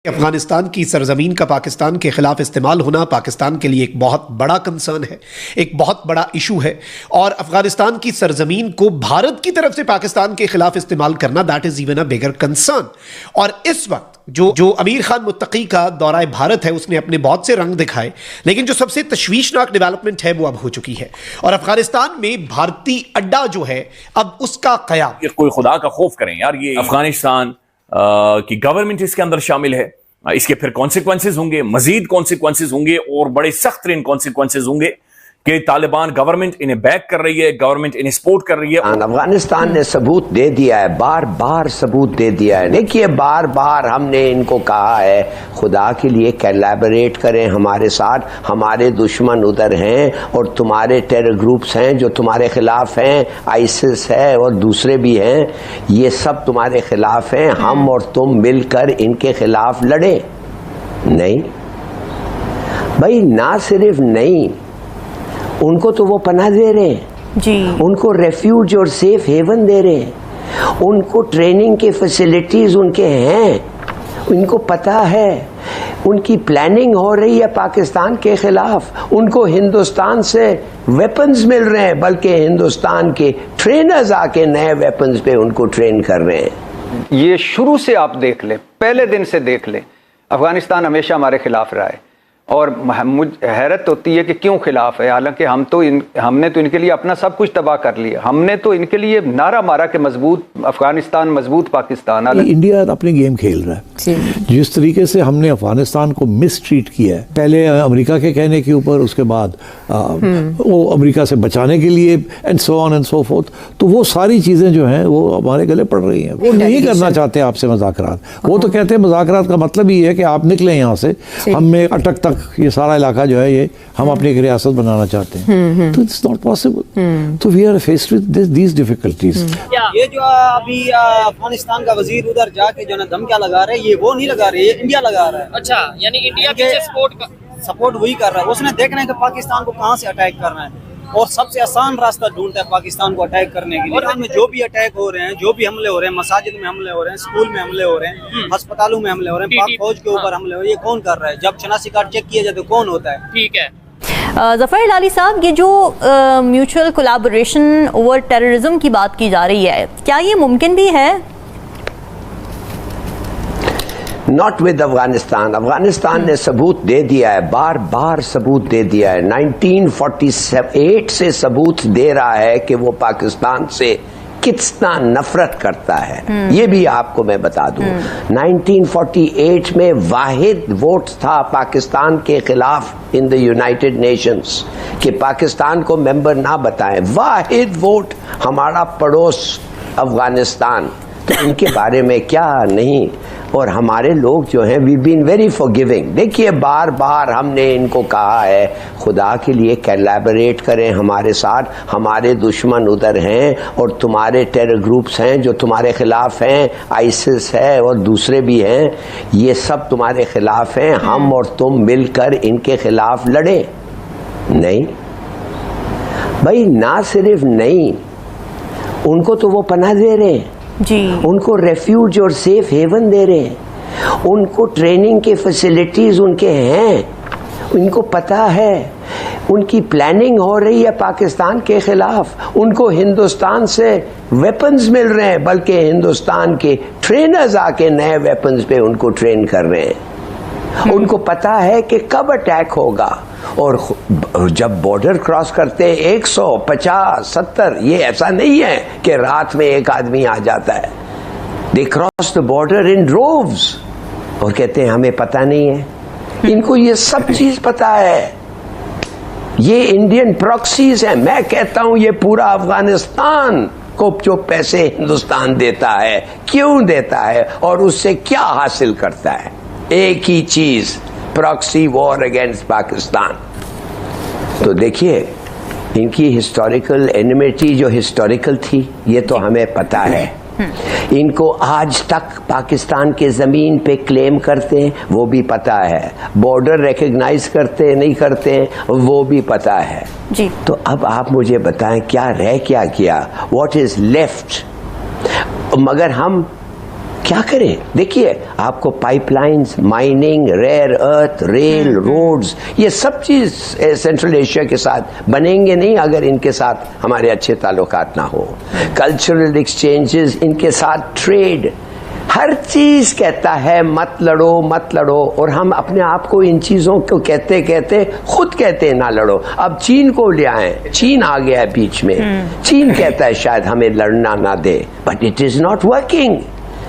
अफगानिस्तान की सरजमीन का पाकिस्तान के खिलाफ इस्तेमाल होना पाकिस्तान के लिए एक बहुत बड़ा कंसर्न है, एक बहुत बड़ा इशू है। और अफगानिस्तान की सरजमीन को भारत की तरफ से पाकिस्तान के खिलाफ इस्तेमाल करना that is even a bigger concern. और इस वक्त जो अमीर खान मुत्तकी का दौरा भारत है उसने अपने बहुत से रंग दिखाए, लेकिन जो सबसे तशवीशनाक डेवलपमेंट है वो अब हो चुकी है और अफगानिस्तान में भारतीय अड्डा जो है अब उसका कयाम। कोई खुदा का खौफ करें यार, ये अफगानिस्तान की गवर्नमेंट इसके अंदर शामिल है, इसके फिर कॉन्सिक्वेंसेज होंगे, मजीद कॉन्सिक्वेंसेज होंगे और बड़े सख्त तरीन कॉन्सिक्वेंसेज होंगे कि तालिबान गवर्नमेंट इन्हें बैक कर रही है, गवर्नमेंट इन्हें सपोर्ट कर रही है। अफगानिस्तान ने सबूत दे दिया है, बार बार सबूत दे दिया है। देखिए बार बार हमने इनको कहा है खुदा के लिए कोलैबोरेट करें हमारे साथ, हमारे दुश्मन उधर हैं और तुम्हारे टेरर ग्रुप्स हैं जो तुम्हारे खिलाफ हैं, आईसिस है और दूसरे भी हैं, ये सब तुम्हारे खिलाफ हैं, हम और तुम मिलकर इनके खिलाफ लड़े। नहीं भाई, ना सिर्फ नहीं, उनको तो वो पनाह दे रहे हैं जी, उनको रेफ्यूज और सेफ हेवन दे रहे हैं, उनको ट्रेनिंग के फैसिलिटीज उनके हैं, उनको पता है, उनकी प्लानिंग हो रही है पाकिस्तान के खिलाफ, उनको हिंदुस्तान से वेपन्स मिल रहे हैं, बल्कि हिंदुस्तान के ट्रेनर्स आके नए वेपन्स पे उनको ट्रेन कर रहे हैं। ये शुरू से आप देख लें, पहले दिन से देख लें, अफगानिस्तान हमेशा हमारे खिलाफ रहा है और मुझे हैरत होती है कि क्यों खिलाफ है, हालांकि हमने तो इनके लिए अपना सब कुछ तबाह कर लिया। हमने तो इनके लिए नारा मारा कि मजबूत अफगानिस्तान, मजबूत पाकिस्तान। इंडिया अपनी गेम खेल रहा है। जिस तरीके से हमने अफगानिस्तान को मिस ट्रीट किया है, पहले अमेरिका के कहने के ऊपर, उसके बाद वो अमेरिका से बचाने के लिए and so on and so fourth, तो वो सारी चीज़ें जो हैं वो हमारे गले पड़ रही हैं। वो नहीं करना चाहते आपसे मुज़ाकरात, वो तो कहते हैं मुज़ाकरात का मतलब ये है कि आप निकलें यहाँ से, हमें अटक तक ये सारा इलाका जो है ये हम अपनी एक रियासत बनाना चाहते हैं, तो इट्स नॉट पॉसिबल। तो we are faced with these difficulties. ये जो अभी अफगानिस्तान का वजीर उधर जाके जो ना धमकियां लगा रहे हैं, ये वो नहीं लगा रहे, ये इंडिया लगा रहा है। अच्छा, यानी इंडिया के सपोर्ट वही कर रहा है। उसने देखना है कि पाकिस्तान को कहाँ से अटैक करना है और सबसे आसान रास्ता ढूंढता है पाकिस्तान को अटैक करने के लिए। में जो भी अटैक हो रहे हैं, जो भी हमले हो रहे हैं, मसाजिद में हमले हो रहे हैं, स्कूल में हमले हो रहे हैं, अस्पतालों में हमले हो रहे हैं, पाक फौज के ऊपर हमले हो रहे हैं, ये कौन कर रहा है? जब शनाख्ती कार्ड चेक किया जाए तो कौन होता है? ठीक है। ज़फ़र हिलाली साहब, ये जो म्यूचुअल कोलैबोरेशन ओवर टेररिज्म की बात की जा रही है, क्या ये मुमकिन भी है? Not with Afghanistan. अफगानिस्तान ने सबूत दे दिया है, बार बार सबूत दे दिया है। 1948 से सबूत दे रहा है कि वो पाकिस्तान से कितना नफरत करता है। ये भी आपको मैं बता दूं, 1948 में वाहिद वोट था पाकिस्तान के खिलाफ इन द यूनाइटेड नेशंस कि पाकिस्तान को मेंबर ना बताएं। वाहिद वोट, हमारा पड़ोस अफगानिस्तान, तो इनके बारे में क्या नहीं। और हमारे लोग जो हैं वी बीन वेरी फॉरगिविंग। देखिए बार बार हमने इनको कहा है खुदा के लिए कोलैबोरेट करें हमारे साथ, हमारे दुश्मन उधर हैं और तुम्हारे टेरर ग्रुप्स हैं जो तुम्हारे खिलाफ हैं, आईसिस है और दूसरे भी हैं, ये सब तुम्हारे खिलाफ हैं, हम और तुम मिलकर इनके खिलाफ लड़े। नहीं भाई, ना सिर्फ नहीं, उनको तो वो पनाह दे रहे हैं जी, उनको रेफ्यूज और सेफ हेवन दे रहे हैं, उनको ट्रेनिंग के फैसिलिटीज उनके हैं, उनको पता है, उनकी प्लानिंग हो रही है पाकिस्तान के खिलाफ, उनको हिंदुस्तान से वेपन्स मिल रहे हैं, बल्कि हिंदुस्तान के ट्रेनर्स आके नए वेपन्स पे उनको ट्रेन कर रहे हैं। उनको पता है कि कब अटैक होगा और जब बॉर्डर क्रॉस करते हैं 150, 70, ये ऐसा नहीं है कि रात में एक आदमी आ जाता है। They cross the border in droves और कहते हैं हमें पता नहीं है। इनको ये सब चीज पता है, ये इंडियन प्रॉक्सीज हैं। मैं कहता हूं ये पूरा अफगानिस्तान को जो पैसे हिंदुस्तान देता है, क्यों देता है और उससे क्या हासिल करता है? एक ही चीज, प्रॉक्सी वॉर अगेंस्ट पाकिस्तान। तो देखिए इनकी हिस्टोरिकल एनिमिटी जो हिस्टोरिकल थी, ये तो हमें पता है। इनको आज तक पाकिस्तान के ज़मीन पे क्लेम करते हैं, वो भी पता है। बॉर्डर रिकग्नाइज करते हैं नहीं करते हैं, वो भी पता है जी। तो अब आप मुझे बताएं क्या रह क्या किया, व्हाट इज लेफ्ट? मगर हम क्या करें? देखिए, आपको pipelines, mining, rare earth, rail, roads, ये सब चीज सेंट्रल एशिया के साथ बनेंगे नहीं अगर इनके साथ हमारे अच्छे ताल्लुकात ना हो। कल्चरल एक्सचेंजेस, इनके साथ ट्रेड, हर चीज कहता है मत लड़ो मत लड़ो, और हम अपने आप को इन चीजों को कहते कहते खुद कहते हैं ना लड़ो। अब चीन को ले आए, चीन आ गया है बीच में, चीन कहता है शायद हमें लड़ना ना दे, but it is not working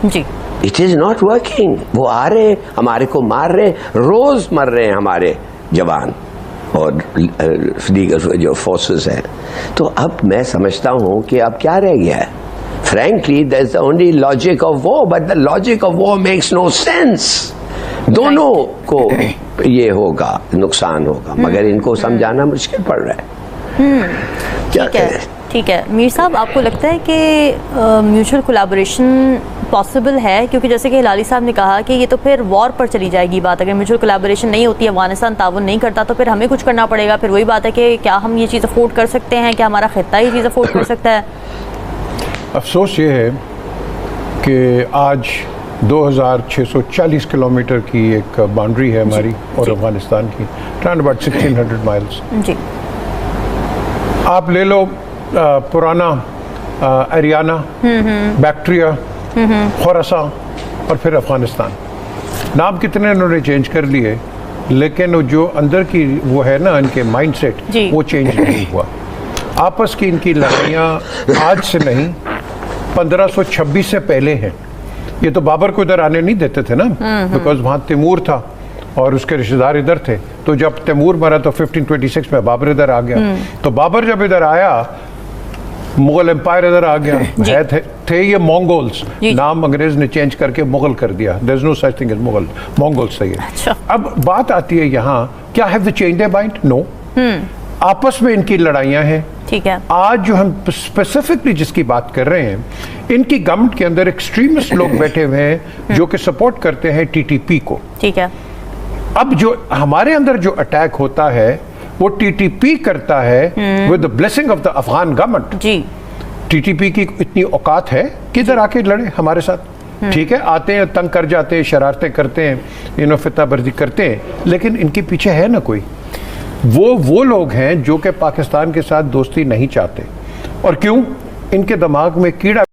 ji, it is not working. वो आ रहे हैं, हमारे को मार रहे हैं, रोज मर रहे हैं हमारे जवान और दीगर जो फोर्सेस हैं। तो अब मैं समझता हूं कि अब क्या रह गया है? Frankly, there's the only logic of war, but the logic of war makes no sense. दोनों को ये होगा, नुकसान होगा, मगर इनको समझाना मुश्किल पड़ रहा है। क्या करें? ठीक है मीर साहब, आपको लगता है कि म्यूचुअल कोलैबोरेशन पॉसिबल है? क्योंकि जैसे कि हिलाली साहब ने कहा कि ये तो फिर वॉर पर चली जाएगी बात। अगर म्यूचुअल कोलैबोरेशन नहीं होती, अफगानिस्तान ताउन नहीं करता, तो फिर हमें कुछ करना पड़ेगा। फिर वही बात है कि क्या हम ये चीज़ अफोर्ड कर सकते हैं? क्या हमारा खित्ता ये चीज़ अफोर्ड कर सकता है? अफसोस ये है कि आज 2640 किलोमीटर की एक बाउंड्री है हमारी और अफगानिस्तान की, अराउंड अबाउट 1600 माइल्स जी। आप ले लो पुराना अरियाना, बैक्ट्रिया, खोरासान और फिर अफगानिस्तान। नाम कितने इन्होंने चेंज कर लिए, लेकिन जो अंदर की वो है ना इनके माइंडसेट, वो चेंज नहीं हुआ। आपस की इनकी लड़ाइयाँ आज से नहीं, 1526 से पहले हैं। ये तो बाबर को इधर आने नहीं देते थे ना, बिकॉज वहाँ तैमूर था और उसके रिश्तेदार इधर थे। तो जब तैमूर मरा तो 1526 में बाबर इधर आ गया। तो बाबर जब इधर आया, मुगल एम्पायर इधर आ गया। थे ये मंगोल्स, नाम अंग्रेज ने चेंज करके मुगल कर दिया। There is no such thing as Mughal, Mongols थे ये। अच्छा। अब बात आती है यहाँ, क्या have they changed their mind? No. आपस में इनकी लड़ाइयाँ हैं। ठीक है। आज जो हम स्पेसिफिकली जिसकी बात कर रहे हैं, इनकी गवर्नमेंट के अंदर एक्सट्रीमिस्ट लोग बैठे हुए हैं जो कि सपोर्ट करते हैं टीटीपी को। ठीक है। अब जो हमारे अंदर जो अटैक होता है वो टीटीपी करता है with the blessing of the Afghan government. जी। टीटीपी की इतनी औकात है कि इधर आके लड़े हमारे साथ। ठीक है, आते हैं, तंग कर जाते हैं, शरारतें करते हैं, फितनाबर्दी करते हैं, लेकिन इनके पीछे है ना कोई। वो लोग हैं जो कि पाकिस्तान के साथ दोस्ती नहीं चाहते। और क्यों? इनके दिमाग में कीड़ा